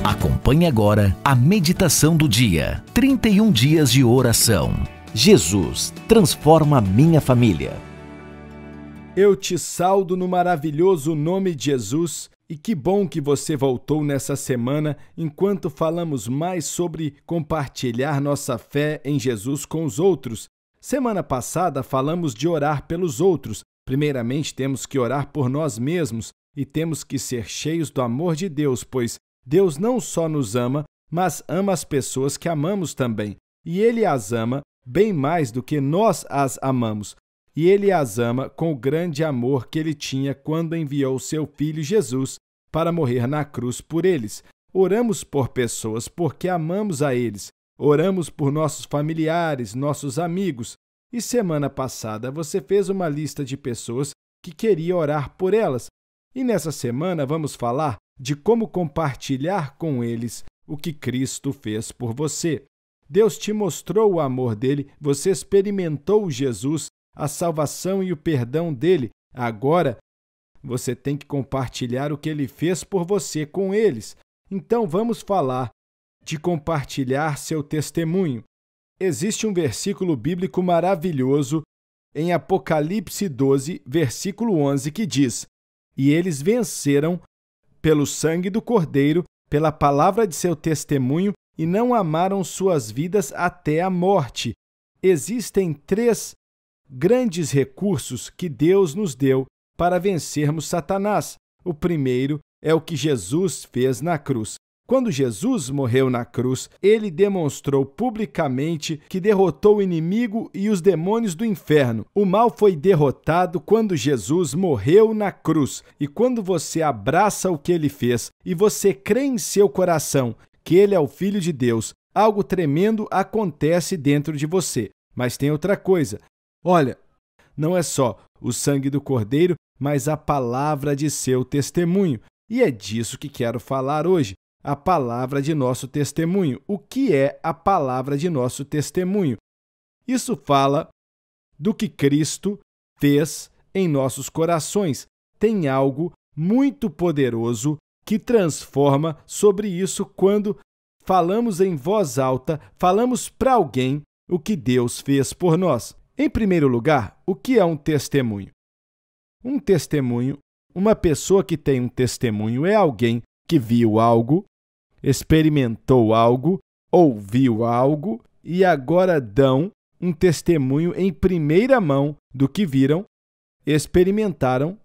Acompanhe agora a meditação do dia. 31 dias de oração. Jesus transforma minha família. Eu te saúdo no maravilhoso nome de Jesus e que bom que você voltou nessa semana enquanto falamos mais sobre compartilhar nossa fé em Jesus com os outros. Semana passada falamos de orar pelos outros. Primeiramente temos que orar por nós mesmos e temos que ser cheios do amor de Deus, pois Deus não só nos ama, mas ama as pessoas que amamos também. E Ele as ama bem mais do que nós as amamos. E Ele as ama com o grande amor que Ele tinha quando enviou seu Filho Jesus para morrer na cruz por eles. Oramos por pessoas porque amamos a eles. Oramos por nossos familiares, nossos amigos. E semana passada você fez uma lista de pessoas que queria orar por elas. E nessa semana vamos falar de como compartilhar com eles o que Cristo fez por você. Deus te mostrou o amor dele, você experimentou Jesus, a salvação e o perdão dele. Agora, você tem que compartilhar o que ele fez por você com eles. Então, vamos falar de compartilhar seu testemunho. Existe um versículo bíblico maravilhoso em Apocalipse 12, versículo 11, que diz: "E eles venceram pelo sangue do Cordeiro, pela palavra de seu testemunho, e não amaram suas vidas até a morte." Existem 3 grandes recursos que Deus nos deu para vencermos Satanás. O primeiro é o que Jesus fez na cruz. Quando Jesus morreu na cruz, ele demonstrou publicamente que derrotou o inimigo e os demônios do inferno. O mal foi derrotado quando Jesus morreu na cruz. E quando você abraça o que ele fez e você crê em seu coração que ele é o Filho de Deus, algo tremendo acontece dentro de você. Mas tem outra coisa. Olha, não é só o sangue do Cordeiro, mas a palavra de seu testemunho. E é disso que quero falar hoje. A palavra de nosso testemunho. O que é a palavra de nosso testemunho? Isso fala do que Cristo fez em nossos corações. Tem algo muito poderoso que transforma sobre isso quando falamos em voz alta, falamos para alguém o que Deus fez por nós. Em primeiro lugar, o que é um testemunho? Um testemunho, uma pessoa que tem um testemunho é alguém que viu algo, experimentou algo, ouviu algo e agora dão um testemunho em primeira mão do que viram, experimentaram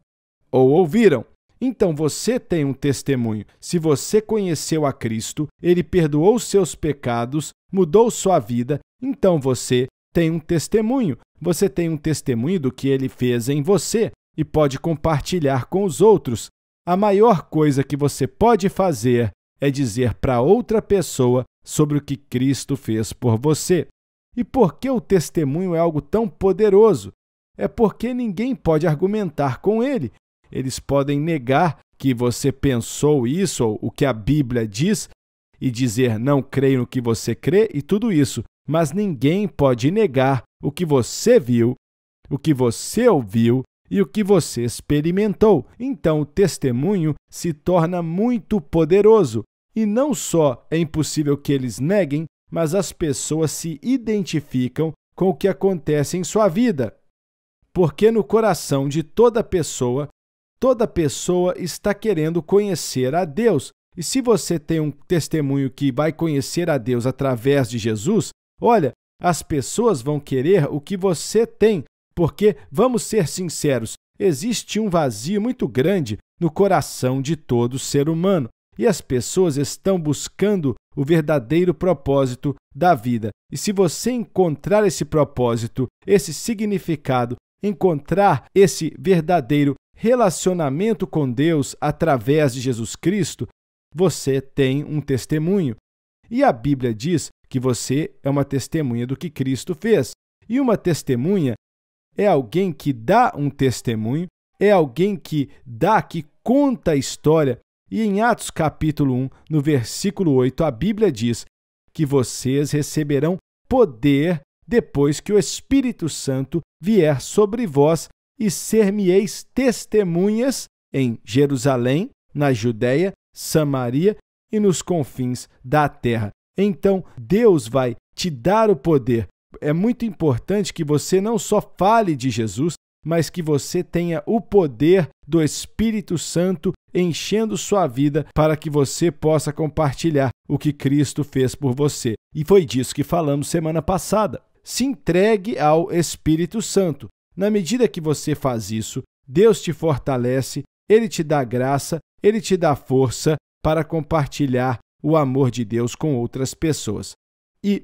ou ouviram. Então você tem um testemunho. Se você conheceu a Cristo, ele perdoou seus pecados, mudou sua vida, então você tem um testemunho. Você tem um testemunho do que ele fez em você e pode compartilhar com os outros. A maior coisa que você pode fazer é dizer para outra pessoa sobre o que Cristo fez por você. E por que o testemunho é algo tão poderoso? É porque ninguém pode argumentar com ele. Eles podem negar que você pensou isso ou o que a Bíblia diz e dizer não creio no que você crê e tudo isso. Mas ninguém pode negar o que você viu, o que você ouviu e o que você experimentou. Então, o testemunho se torna muito poderoso. E não só é impossível que eles neguem, mas as pessoas se identificam com o que acontece em sua vida. Porque no coração de toda pessoa está querendo conhecer a Deus. E se você tem um testemunho que vai conhecer a Deus através de Jesus, olha, as pessoas vão querer o que você tem, porque, vamos ser sinceros, existe um vazio muito grande no coração de todo ser humano e as pessoas estão buscando o verdadeiro propósito da vida. E se você encontrar esse propósito, esse significado, encontrar esse verdadeiro relacionamento com Deus através de Jesus Cristo, você tem um testemunho. E a Bíblia diz que você é uma testemunha do que Cristo fez. E uma testemunha é alguém que dá um testemunho, é alguém que conta a história. E em Atos capítulo 1, no versículo 8, a Bíblia diz que vocês receberão poder depois que o Espírito Santo vier sobre vós e ser-me-eis testemunhas em Jerusalém, na Judéia, Samaria e nos confins da terra. Então, Deus vai te dar o poder. É muito importante que você não só fale de Jesus, mas que você tenha o poder do Espírito Santo enchendo sua vida para que você possa compartilhar o que Cristo fez por você. E foi disso que falamos semana passada. Se entregue ao Espírito Santo. Na medida que você faz isso, Deus te fortalece, Ele te dá graça, Ele te dá força para compartilhar o amor de Deus com outras pessoas. E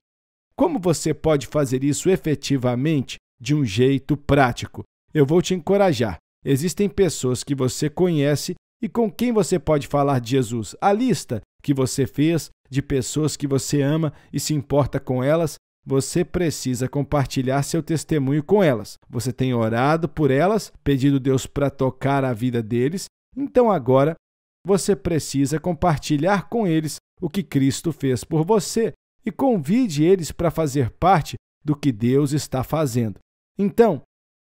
como você pode fazer isso efetivamente de um jeito prático? Eu vou te encorajar. Existem pessoas que você conhece e com quem você pode falar de Jesus. A lista que você fez de pessoas que você ama e se importa com elas, você precisa compartilhar seu testemunho com elas. Você tem orado por elas, pedido Deus para tocar a vida deles, então agora você precisa compartilhar com eles o que Cristo fez por você e convide eles para fazer parte do que Deus está fazendo. Então,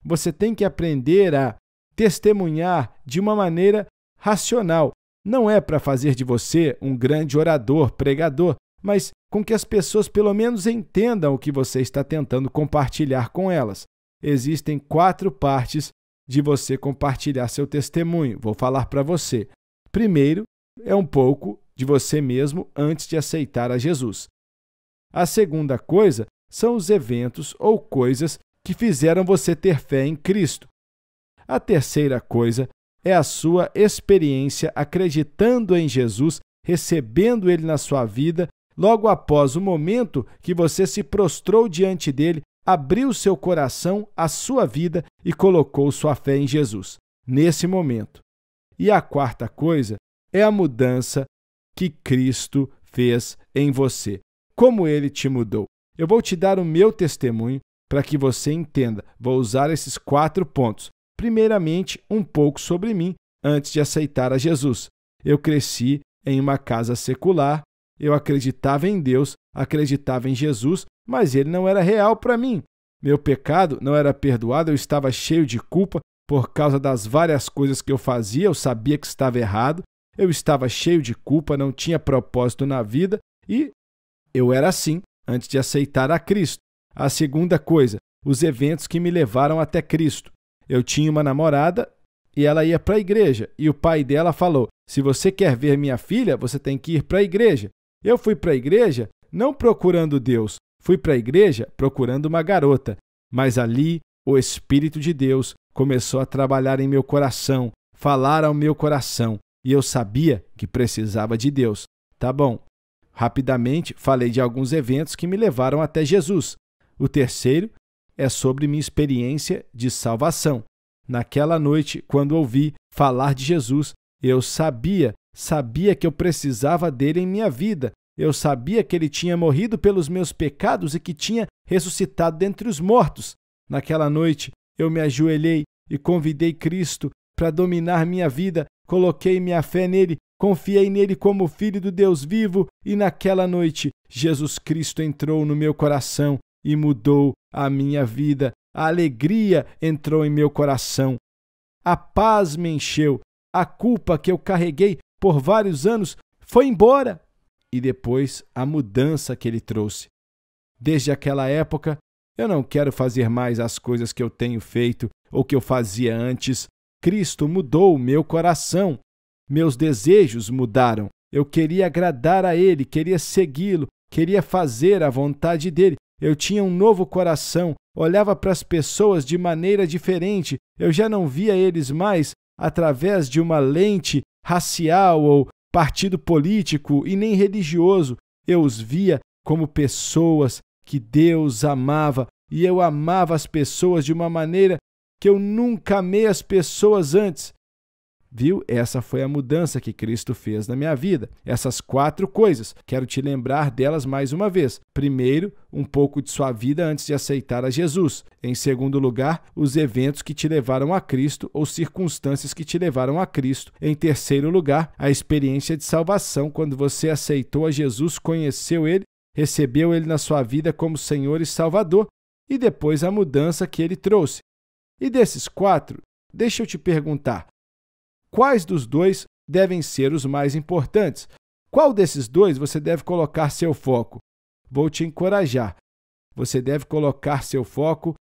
você tem que aprender a testemunhar de uma maneira racional. Não é para fazer de você um grande orador, pregador, mas com que as pessoas pelo menos entendam o que você está tentando compartilhar com elas. Existem 4 partes de você compartilhar seu testemunho. Vou falar para você. Primeiro, é um pouco de você mesmo antes de aceitar a Jesus. A segunda coisa são os eventos ou coisas que fizeram você ter fé em Cristo. A terceira coisa é a sua experiência acreditando em Jesus, recebendo Ele na sua vida, logo após o momento que você se prostrou diante dele, abriu seu coração, a sua vida e colocou sua fé em Jesus. Nesse momento. E a quarta coisa é a mudança que Cristo fez em você. Como Ele te mudou. Eu vou te dar o meu testemunho para que você entenda. Vou usar esses 4 pontos. Primeiramente, um pouco sobre mim antes de aceitar a Jesus. Eu cresci em uma casa secular, eu acreditava em Deus, acreditava em Jesus, mas Ele não era real para mim. Meu pecado não era perdoado, eu estava cheio de culpa por causa das várias coisas que eu fazia, eu sabia que estava errado, eu estava cheio de culpa, não tinha propósito na vida e eu era assim antes de aceitar a Cristo. A segunda coisa, os eventos que me levaram até Cristo. Eu tinha uma namorada e ela ia para a igreja e o pai dela falou: se você quer ver minha filha, você tem que ir para a igreja. Eu fui para a igreja não procurando Deus, fui para a igreja procurando uma garota, mas ali o Espírito de Deus começou a trabalhar em meu coração, falar ao meu coração e eu sabia que precisava de Deus. Tá bom. Rapidamente falei de alguns eventos que me levaram até Jesus. O terceiro é sobre minha experiência de salvação. Naquela noite, quando ouvi falar de Jesus, eu sabia que eu precisava dele em minha vida. Eu sabia que ele tinha morrido pelos meus pecados e que tinha ressuscitado dentre os mortos. Naquela noite, eu me ajoelhei e convidei Cristo para dominar minha vida, coloquei minha fé nele, confiei nele como Filho do Deus vivo e naquela noite, Jesus Cristo entrou no meu coração e mudou a minha vida. A alegria entrou em meu coração. A paz me encheu. A culpa que eu carreguei por vários anos foi embora. E depois a mudança que ele trouxe. Desde aquela época, eu não quero fazer mais as coisas que eu tenho feito ou que eu fazia antes. Cristo mudou o meu coração. Meus desejos mudaram. Eu queria agradar a Ele, queria segui-lo, queria fazer a vontade dele. Eu tinha um novo coração, olhava para as pessoas de maneira diferente. Eu já não via eles mais através de uma lente racial ou partido político e nem religioso. Eu os via como pessoas que Deus amava e eu amava as pessoas de uma maneira que eu nunca amei as pessoas antes. Viu? Essa foi a mudança que Cristo fez na minha vida. Essas 4 coisas. Quero te lembrar delas mais uma vez. Primeiro, um pouco de sua vida antes de aceitar a Jesus. Em segundo lugar, os eventos que te levaram a Cristo ou circunstâncias que te levaram a Cristo. Em terceiro lugar, a experiência de salvação, quando você aceitou a Jesus, conheceu Ele, recebeu Ele na sua vida como Senhor e Salvador. E depois a mudança que Ele trouxe. E desses 4, deixa eu te perguntar. Quais dos 2 devem ser os mais importantes? Qual desses dois você deve colocar seu foco? Vou te encorajar. Você deve colocar seu foco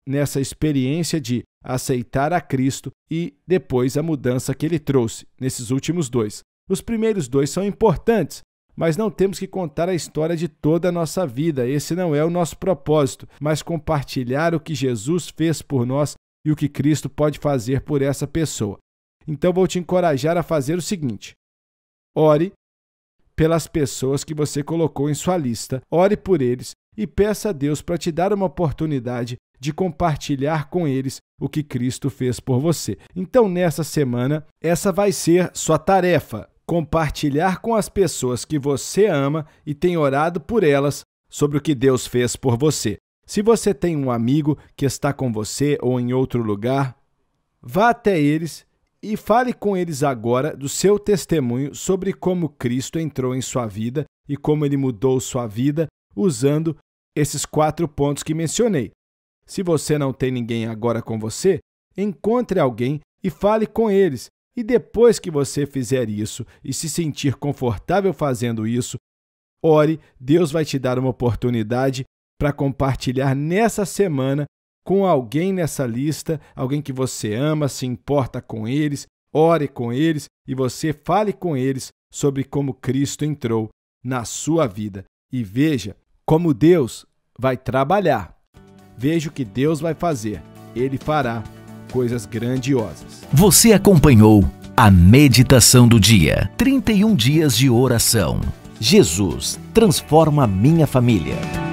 nessa experiência de aceitar a Cristo e depois a mudança que Ele trouxe, nesses últimos dois. Os primeiros dois são importantes, mas não temos que contar a história de toda a nossa vida. Esse não é o nosso propósito, mas compartilhar o que Jesus fez por nós e o que Cristo pode fazer por essa pessoa. Então, vou te encorajar a fazer o seguinte: ore pelas pessoas que você colocou em sua lista, ore por eles e peça a Deus para te dar uma oportunidade de compartilhar com eles o que Cristo fez por você. Então, nessa semana, essa vai ser sua tarefa: compartilhar com as pessoas que você ama e tem orado por elas sobre o que Deus fez por você. Se você tem um amigo que está com você ou em outro lugar, vá até eles e fale com eles agora do seu testemunho sobre como Cristo entrou em sua vida e como Ele mudou sua vida usando esses 4 pontos que mencionei. Se você não tem ninguém agora com você, encontre alguém e fale com eles. E depois que você fizer isso e se sentir confortável fazendo isso, ore, Deus vai te dar uma oportunidade para compartilhar nessa semana com alguém nessa lista, alguém que você ama, se importa com eles, ore com eles e você fale com eles sobre como Cristo entrou na sua vida. E veja como Deus vai trabalhar. Veja o que Deus vai fazer. Ele fará coisas grandiosas. Você acompanhou a meditação do dia. 31 dias de oração. Jesus transforma minha família.